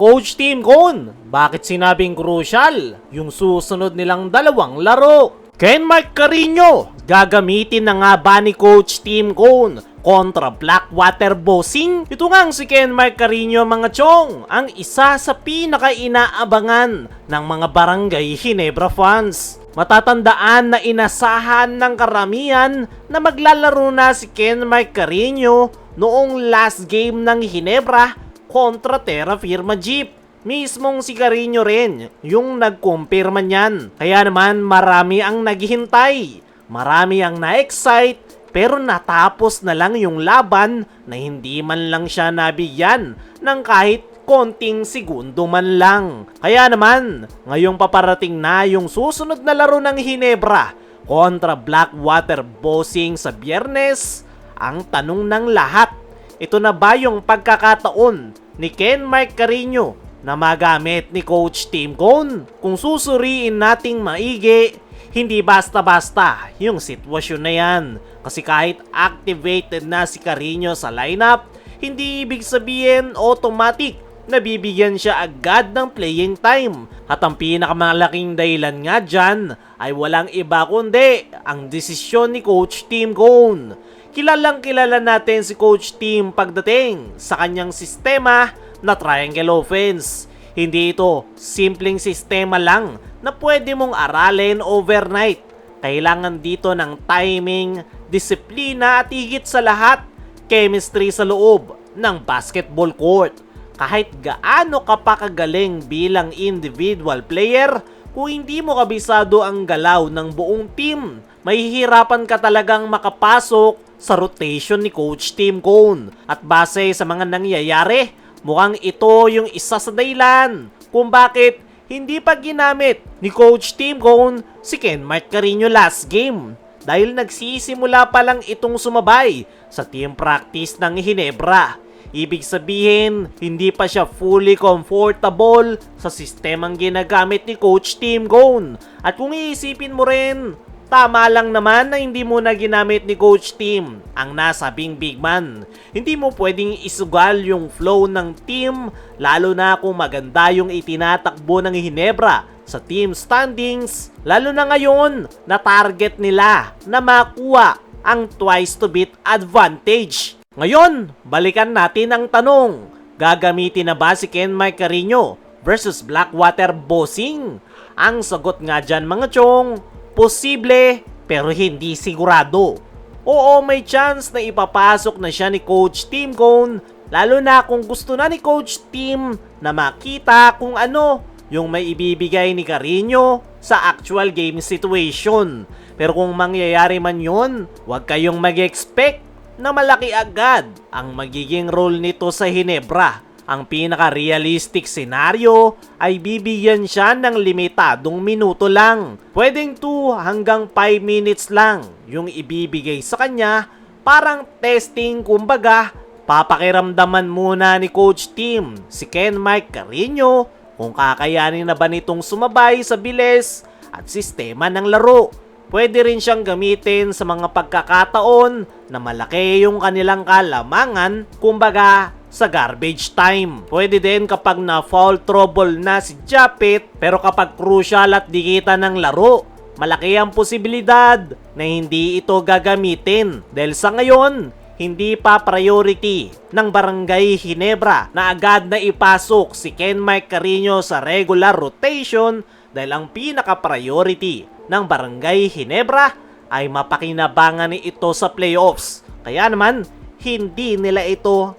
Coach Team Cone, bakit sinabing crucial yung susunod nilang dalawang laro? Ken Mike Carino, gagamitin na nga ba ni Coach Team Cone kontra Blackwater Bossing? Ito nga si Ken Mike Carino mga chong, ang isa sa pinaka-inaabangan ng mga Barangay Ginebra fans. Matatandaan na inasahan ng karamihan na maglalaro na si Ken Mike Carino noong last game ng Ginebra kontra Terra Firma Jeep. Mismong si Carino rin yung nagkumpirma niyan. Kaya naman marami ang naghihintay, marami ang na-excite, pero natapos na lang yung laban na hindi man lang siya nabigyan ng kahit konting segundo man lang. Kaya naman, ngayong paparating na yung susunod na laro ng Ginebra kontra Blackwater Bossing sa Biyernes, ang tanong ng lahat, ito na ba yung pagkakataon ni Ken Mike Carino na magamit ni Coach Team Cone? Kung susuriin nating maigi, hindi basta-basta yung sitwasyon na yan. Kasi kahit activated na si Carino sa lineup, hindi ibig sabihin automatic na bibigyan siya agad ng playing time. At ang pinakamalaking dahilan nga dyan ay walang iba kundi ang desisyon ni Coach Team Cone. Kilalang kilala natin si Coach Team pagdating sa kanyang sistema na triangle offense. Hindi ito simpleng sistema lang na pwede mong aralin overnight. Kailangan dito ng timing, disiplina at higit sa lahat, chemistry sa loob ng basketball court. Kahit gaano ka pa kagaling bilang individual player, kung hindi mo kabisado ang galaw ng buong team, mahihirapan ka talagang makapasok sa rotation ni Coach Team Cone. At base sa mga nangyayari, mukhang ito yung isa sa dahilan kung bakit hindi pa ginamit ni Coach Team Cone si Ken Mike Carino last game. Dahil nagsisimula pa lang itong sumabay sa team practice ng Ginebra. Ibig sabihin, hindi pa siya fully comfortable sa sistemang ginagamit ni Coach Team Cone. At kung iisipin mo rin, tama lang naman na hindi mo na ginamit ni Coach Team ang nasabing big man. Hindi mo pwedeng isugal yung flow ng team, lalo na kung maganda yung itinatakbo ng Ginebra sa team standings, lalo na ngayon na target nila na makuha ang twice to beat advantage. Ngayon, balikan natin ang tanong, gagamitin na ba si Ken Mike Carino versus Blackwater Bossing? Ang sagot nga dyan mga chong, posible pero hindi sigurado. Oo, may chance na ipapasok na siya ni Coach Team Cone, lalo na kung gusto na ni Coach Team na makita kung ano yung may ibibigay ni Carino sa actual game situation. Pero kung mangyayari man yun, huwag kayong mag-expect na malaki agad ang magiging role nito sa Ginebra. Ang pinaka-realistic scenario ay bibigyan siya ng limitadong minuto lang. Pwedeng 2 hanggang 5 minutes lang yung ibibigay sa kanya, parang testing kumbaga. Papakiramdaman muna ni Coach Team si Ken Mike Carino kung kakayanin na ba nitong sumabay sa bilis at sistema ng laro. Pwede rin siyang gamitin sa mga pagkakataon na malaki yung kanilang kalamangan, kumbaga sa garbage time. Pwede din kapag na foul trouble na si Japit, pero kapag crucial at dikita ng laro, malaki ang posibilidad na hindi ito gagamitin. Dahil sa ngayon, hindi pa priority ng Barangay Ginebra na agad na ipasok si Ken Mike Carino sa regular rotation, dahil ang pinaka-priority ng Barangay Ginebra ay mapakinabangan ni ito sa playoffs. Kaya naman, hindi nila ito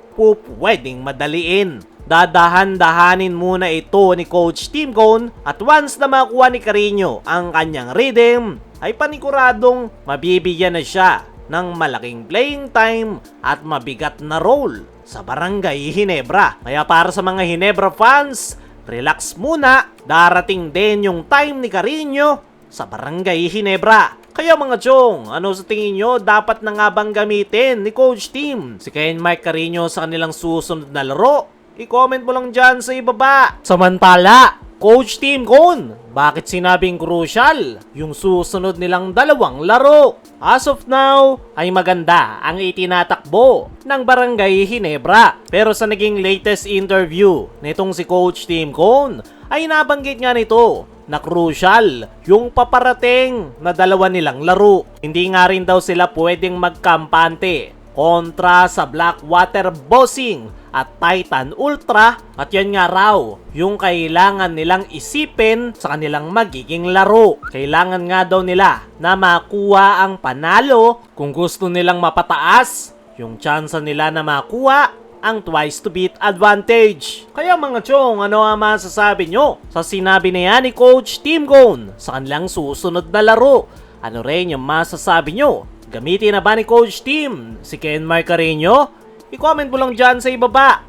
pwedeng madaliin. Dadahan-dahanin muna ito ni Coach Team Cone at once na makuha ni Carino ang kanyang rhythm, ay paniguradong mabibigyan na siya ng malaking playing time at mabigat na role sa Barangay Ginebra. Kaya para sa mga Ginebra fans, relax muna, darating din yung time ni Carino sa Barangay Ginebra. Kaya mga chong, ano sa tingin nyo dapat na nga bang gamitin ni Coach Team si Ken Mike Carino sa kanilang susunod na laro? I-comment mo lang dyan sa ibaba. Samantala, Coach Tim Cone, bakit sinabing crucial yung susunod nilang dalawang laro? As of now, ay maganda ang itinatakbo ng Barangay Ginebra. Pero sa naging latest interview nitong si Coach Tim Cone, ay nabanggit nga nito na crucial yung paparating na dalawa nilang laro. Hindi nga rin daw sila pwedeng magkampante kontra sa Blackwater Bossing at Titan Ultra, at yan nga raw yung kailangan nilang isipin sa kanilang magiging laro. Kailangan nga daw nila na makuha ang panalo kung gusto nilang mapataas yung tsansa nila na makuha ang twice to beat advantage. Kaya mga chong, ano ang masasabi nyo sa sinabi na yan ni Coach Tim Cone sa kanilang susunod na laro? Ano rin yung masasabi nyo? Gamitin na ba ni Coach Tim si Ken Marcareño? I-comment mo lang dyan sa ibaba.